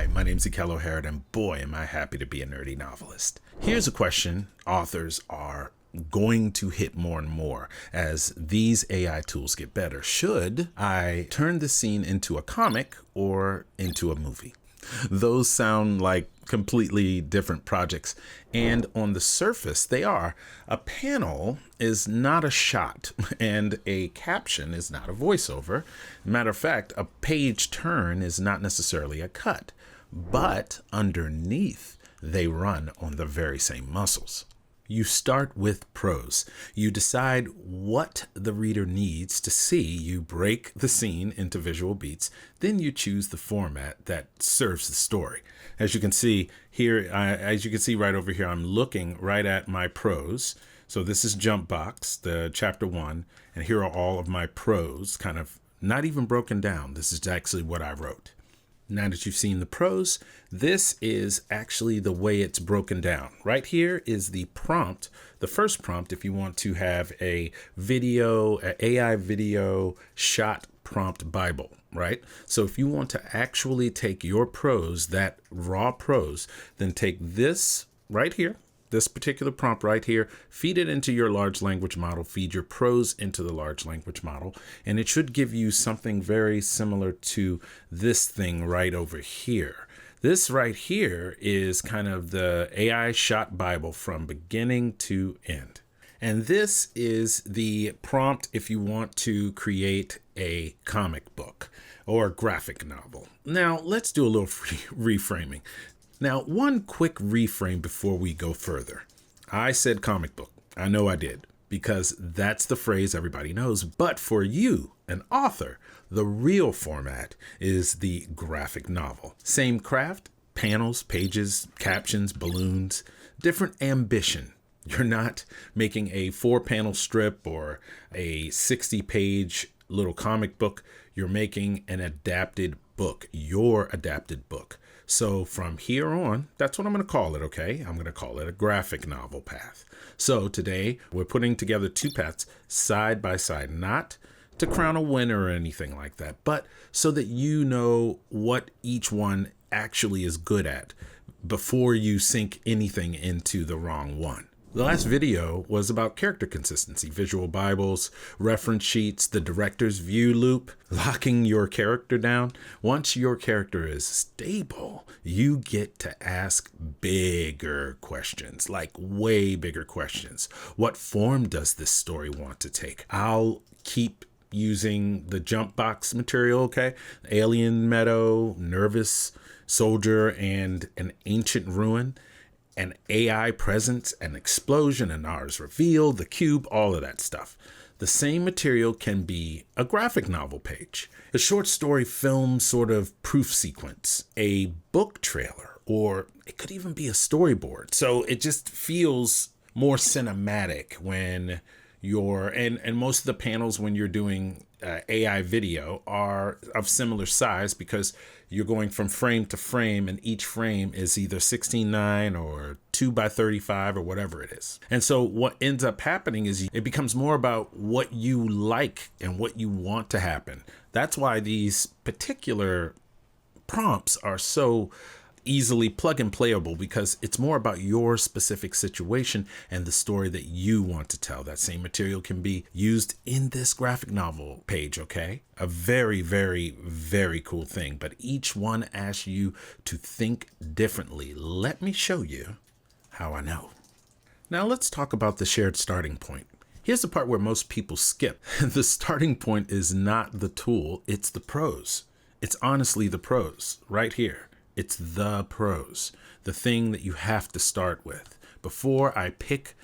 Hi, my name's Ekello, and boy, am I happy to be a nerdy novelist. Here's a question authors are going to hit more and more as these AI tools get better. Should I turn the scene into a comic or into a movie? Those sound like completely different projects, and on the surface they are. A panel is not a shot and a caption is not a voiceover. Matter of fact, a page turn is not necessarily a cut, but underneath they run on the very same muscles. You start with prose. You decide what the reader needs to see. You break the scene into visual beats. Then you choose the format that serves the story. As you can see here, right over here, I'm looking right at my prose. So this is Jumpbox, the chapter 1, and here are all of my prose, kind of not even broken down. This is actually what I wrote. Now that you've seen the prose, this is actually the way it's broken down. Right here is the prompt, the first prompt if you want to have a AI video shot prompt Bible, right? So if you want to actually take your prose, that raw prose, then take this right here, this particular prompt right here, feed it into your large language model, feed your prose into the large language model, and it should give you something very similar to this thing right over here. This right here is kind of the AI shot Bible from beginning to end. And this is the prompt if you want to create a comic book or graphic novel. Now, let's do a little reframing. Now, one quick reframe before we go further. I said comic book. I know I did, because that's the phrase everybody knows. But for you, an author, the real format is the graphic novel. Same craft, panels, pages, captions, balloons, different ambition. You're not making a 4-panel strip or a 60-page little comic book. You're making an adapted book, your adapted book. So from here on, that's what I'm going to call it, okay? I'm going to call it a graphic novel path. So today, we're putting together 2 paths side by side, not to crown a winner or anything like that, but so that you know what each one actually is good at before you sink anything into the wrong one. The last video was about character consistency, visual Bibles, reference sheets, the director's view loop, locking your character down. Once your character is stable, you get to ask bigger questions, like way bigger questions. What form does this story want to take? I'll keep using the Jumpbox material, okay? Alien meadow, nervous soldier, and an ancient ruin. An AI presence, an explosion, an R's reveal, the cube, all of that stuff. The same material can be a graphic novel page, a short story film sort of proof sequence, a book trailer, or it could even be a storyboard. So it just feels more cinematic when you're, and most of the panels when you're doing AI video are of similar size because you're going from frame to frame, and each frame is either 16:9 or 2x35 or whatever it is. And so what ends up happening is it becomes more about what you like and what you want to happen. That's why these particular prompts are so easily plug and playable, because it's more about your specific situation and the story that you want to tell. That same material can be used in this graphic novel page, okay? A very, very, very cool thing, but each one asks you to think differently. Let me show you how I know. Now let's talk about the shared starting point. Here's the part where most people skip. The starting point is not the tool, it's the prose. It's honestly the prose right here. It's the prose, the thing that you have to start with. Before I pick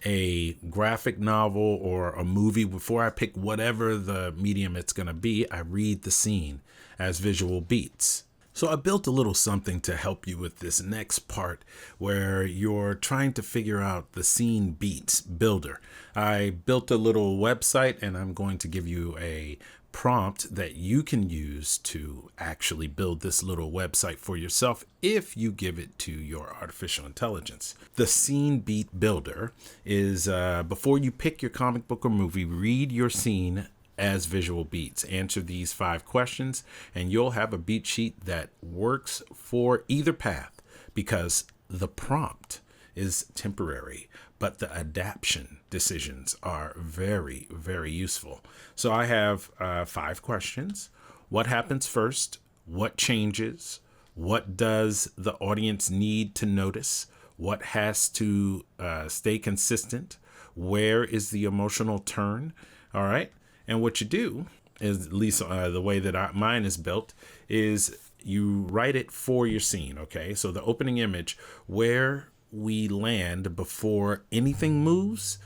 a graphic novel or a movie, before I pick whatever the medium it's going to be, I read the scene as visual beats. So I built a little something to help you with this next part where you're trying to figure out the scene beats builder. I built a little website, and I'm going to give you a prompt that you can use to actually build this little website for yourself if you give it to your artificial intelligence. The scene beat builder is before you pick your comic book or movie, read your scene as visual beats. Answer these 5 questions and you'll have a beat sheet that works for either path, because the prompt is temporary, but the adaptation decisions are very, very useful. So I have 5 questions. What happens first? What changes? What does the audience need to notice? What has to stay consistent? Where is the emotional turn? All right. And what you do is, at least the way that mine is built, is you write it for your scene. Okay. So the opening image, where we land before anything moves,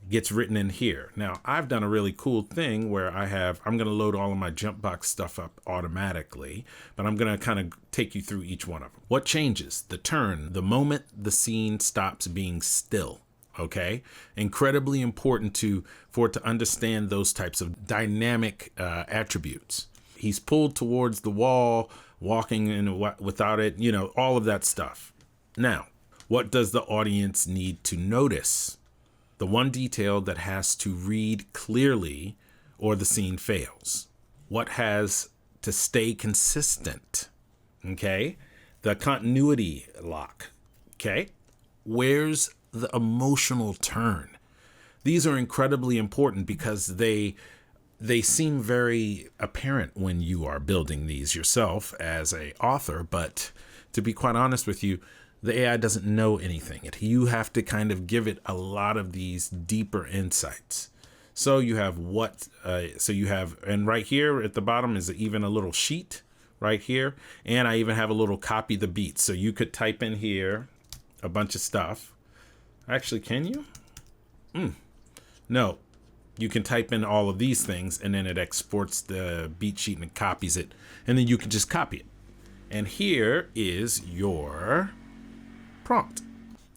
gets written in here. Now, I've done a really cool thing where I'm going to load all of my Jumpbox stuff up automatically, but I'm going to kind of take you through each one of them. What changes? The turn, the moment the scene stops being still. Okay. Incredibly important for it to understand those types of dynamic attributes. He's pulled towards the wall, walking in without it, all of that stuff. Now, what does the audience need to notice? The one detail that has to read clearly or the scene fails. What has to stay consistent? Okay. The continuity lock. Okay. Where's the emotional turn? These are incredibly important because they seem very apparent when you are building these yourself as an author. But to be quite honest with you, the AI doesn't know anything. You have to kind of give it a lot of these deeper insights. So you have and right here at the bottom is even a little sheet right here. And I even have a little copy the beats. So you could type in here a bunch of stuff. Actually, can you? No, you can type in all of these things and then it exports the beat sheet and it copies it. And then you can just copy it. And here is your prompt.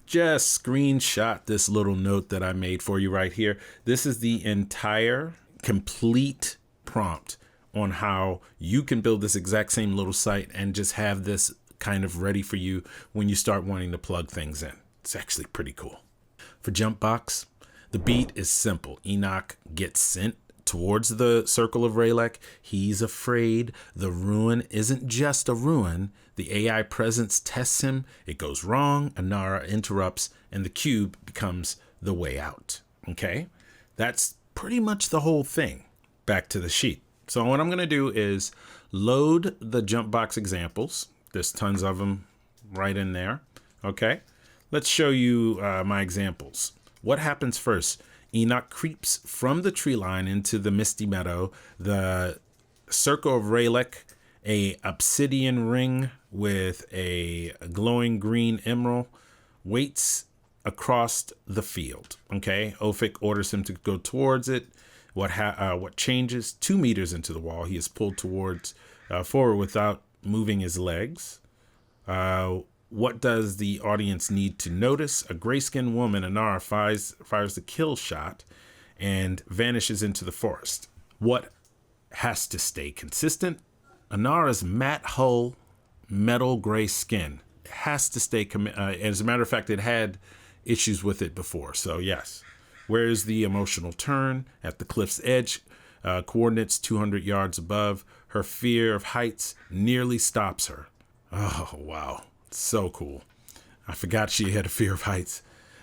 Just screenshot this little note that I made for you right here. This is the entire complete prompt on how you can build this exact same little site and just have this kind of ready for you when you start wanting to plug things in. It's actually pretty cool. For Jumpbox, the beat is simple. Enoch gets sent towards the circle of Rayleigh. He's afraid. The ruin isn't just a ruin. The AI presence tests him. It goes wrong. Anara interrupts, and the cube becomes the way out. Okay? That's pretty much the whole thing. Back to the sheet. So what I'm going to do is load the Jumpbox examples. There's tons of them right in there. Okay? Let's show you my examples. What happens first? Enoch creeps from the tree line into the misty meadow. The circle of Rayleigh, a obsidian ring with a glowing green emerald, waits across the field. Okay, Ophic orders him to go towards it. What changes? 2 meters into the wall, he is pulled forward without moving his legs. What does the audience need to notice? A gray-skinned woman, Anara, fires the kill shot and vanishes into the forest. What has to stay consistent? Anara's matte hull, metal gray skin has to stay. As a matter of fact, it had issues with it before. So yes. Where is the emotional turn? At the cliff's edge, coordinates 200 yards above. Her fear of heights nearly stops her. Oh, wow. So cool. I forgot she had a fear of heights.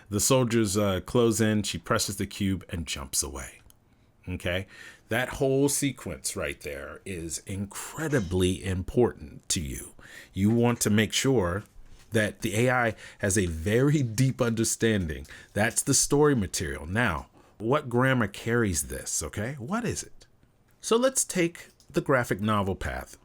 The soldiers close in. She presses the cube and jumps away. Okay. That whole sequence right there is incredibly important to you. You want to make sure that the AI has a very deep understanding. That's the story material. Now, what grammar carries this? Okay. What is it? So let's take the graphic novel path.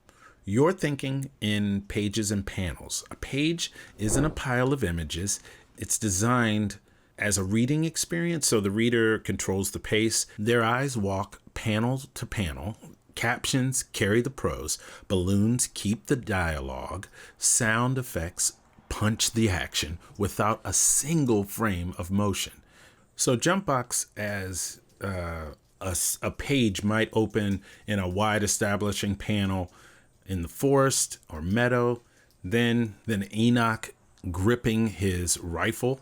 You're thinking in pages and panels. A page isn't a pile of images. It's designed as a reading experience, so the reader controls the pace. Their eyes walk panel to panel. Captions carry the prose. Balloons keep the dialogue. Sound effects punch the action without a single frame of motion. So Jumpbox as a page might open in a wide establishing panel in the forest or meadow, then Enoch gripping his rifle.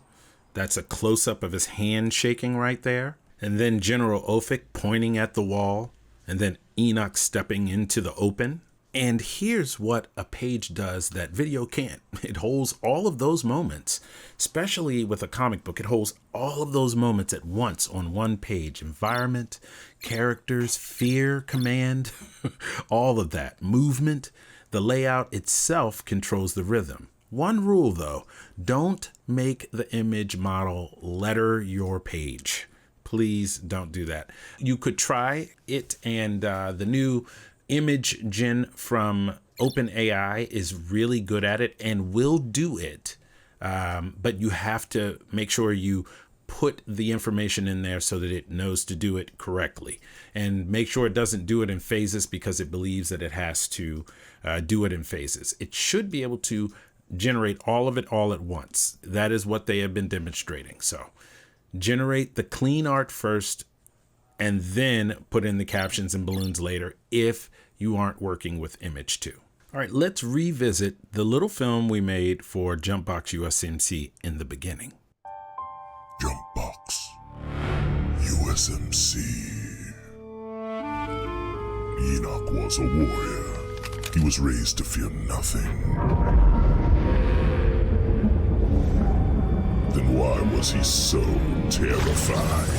That's a close-up of his hand shaking right there. And then General Ophic pointing at the wall. and then Enoch stepping into the open. And here's what a page does that video can't. It holds all of those moments, especially with a comic book. It holds all of those moments at once on one page. Environment, characters, fear, command, all of that. Movement, the layout itself controls the rhythm. One rule though, don't make the image model letter your page. Please don't do that. You could try it, and the new image gen from OpenAI is really good at it and will do it. But you have to make sure you put the information in there so that it knows to do it correctly, and make sure it doesn't do it in phases because it believes that it has to do it in phases. It should be able to generate all of it all at once. That is what they have been demonstrating. So generate the clean art first and then put in the captions and balloons later if you aren't working with Image 2. All right, let's revisit the little film we made for Jumpbox USMC in the beginning. Jumpbox USMC. Enoch was a warrior. He was raised to fear nothing. Then why was he so terrified?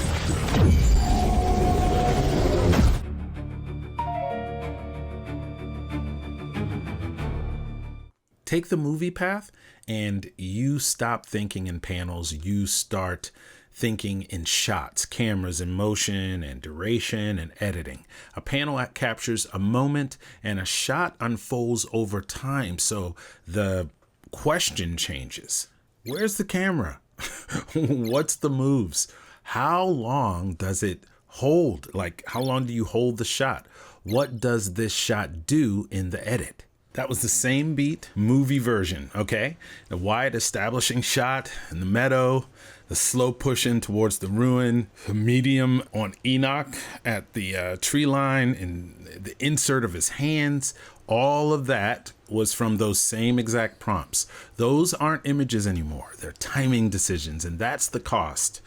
Take the movie path and you stop thinking in panels. You start thinking in shots, cameras, and motion and duration and editing. A panel captures a moment and a shot unfolds over time. So the question changes. Where's the camera? What's the moves? How long does it hold? Like, how long do you hold the shot? What does this shot do in the edit? That was the same beat, movie version, okay? The wide establishing shot in the meadow, the slow push in towards the ruin, the medium on Enoch at the tree line, and the insert of his hands. All of that was from those same exact prompts. Those aren't images anymore. They're timing decisions, and that's the cost.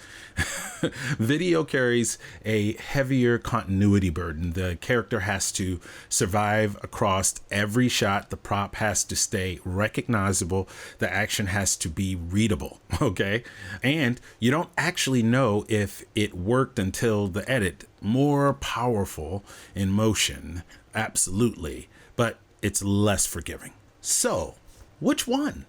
Video carries a heavier continuity burden. The character has to survive across every shot. The prop has to stay recognizable. The action has to be readable, okay? And you don't actually know if it worked until the edit. More powerful in motion, absolutely, but it's less forgiving. So, which one?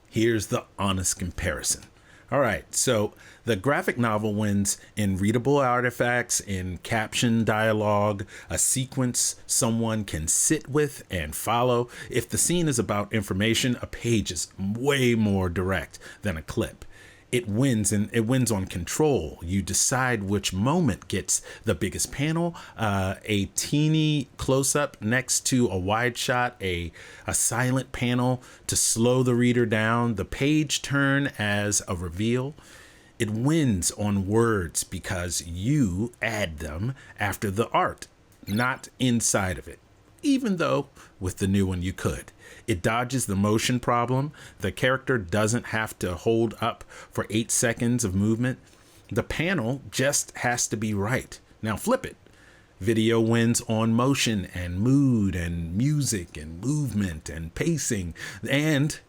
Here's the honest comparison. All right, so the graphic novel wins in readable artifacts, in caption dialogue, a sequence someone can sit with and follow. If the scene is about information, a page is way more direct than a clip. It wins, and it wins on control. You decide which moment gets the biggest panel, a teeny close-up next to a wide shot, a silent panel to slow the reader down, the page turn as a reveal. It wins on words because you add them after the art, not inside of it. Even though with the new one you could. It dodges the motion problem. The character doesn't have to hold up for 8 seconds of movement. The panel just has to be right. Now flip it. Video wins on motion and mood and music and movement and pacing, and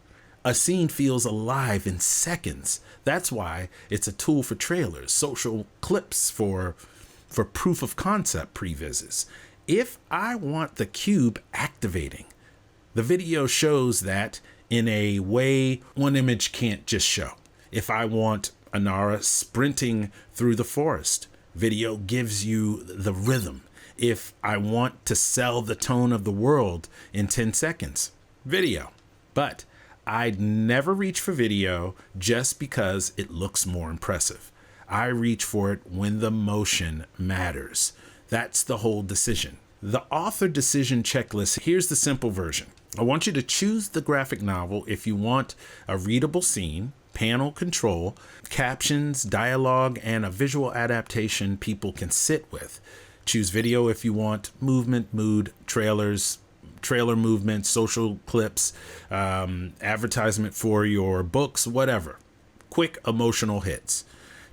a scene feels alive in seconds. That's why it's a tool for trailers, social clips, for proof of concept previses. If I want the cube activating, the video shows that in a way one image can't just show. If I want Anara sprinting through the forest, video gives you the rhythm. If I want to sell the tone of the world in 10 seconds, video. But I'd never reach for video just because it looks more impressive. I reach for it when the motion matters. That's the whole decision. The author decision checklist, here's the simple version. I want you to choose the graphic novel if you want a readable scene, panel control, captions, dialogue, and a visual adaptation people can sit with. Choose video if you want movement, mood, trailers, trailer movement, social clips, advertisement for your books, whatever. Quick emotional hits.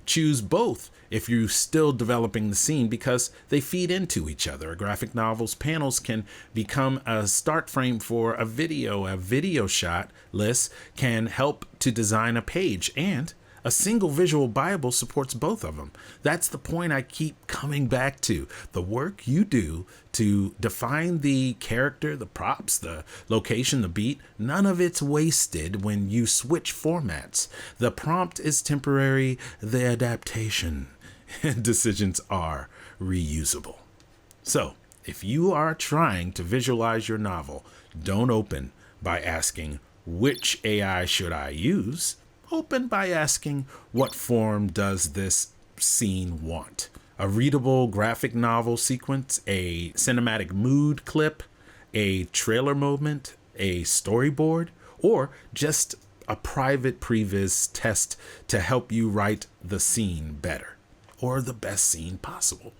Choose both if you're still developing the scene because they feed into each other. A graphic novel's panels can become a start frame for a video. A video shot list can help to design a page, and a single visual Bible supports both of them. That's the point I keep coming back to. The work you do to define the character, the props, the location, the beat, none of it's wasted when you switch formats. The prompt is temporary, the adaptation and decisions are reusable. So, if you are trying to visualize your novel, don't open by asking, which AI should I use? Open by asking, what form does this scene want? A readable graphic novel sequence, a cinematic mood clip, a trailer moment, a storyboard, or just a private previs test to help you write the scene better, or the best scene possible.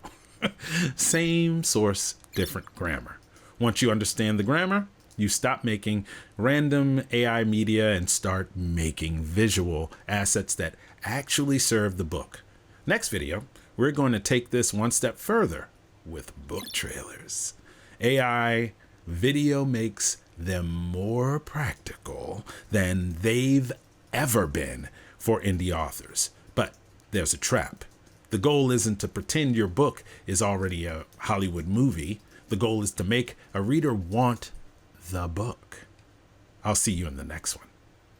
Same source, different grammar. Once you understand the grammar, you stop making random AI media and start making visual assets that actually serve the book. Next video, we're going to take this one step further with book trailers. AI video makes them more practical than they've ever been for indie authors. But there's a trap. The goal isn't to pretend your book is already a Hollywood movie. The goal is to make a reader want the book. I'll see you in the next one.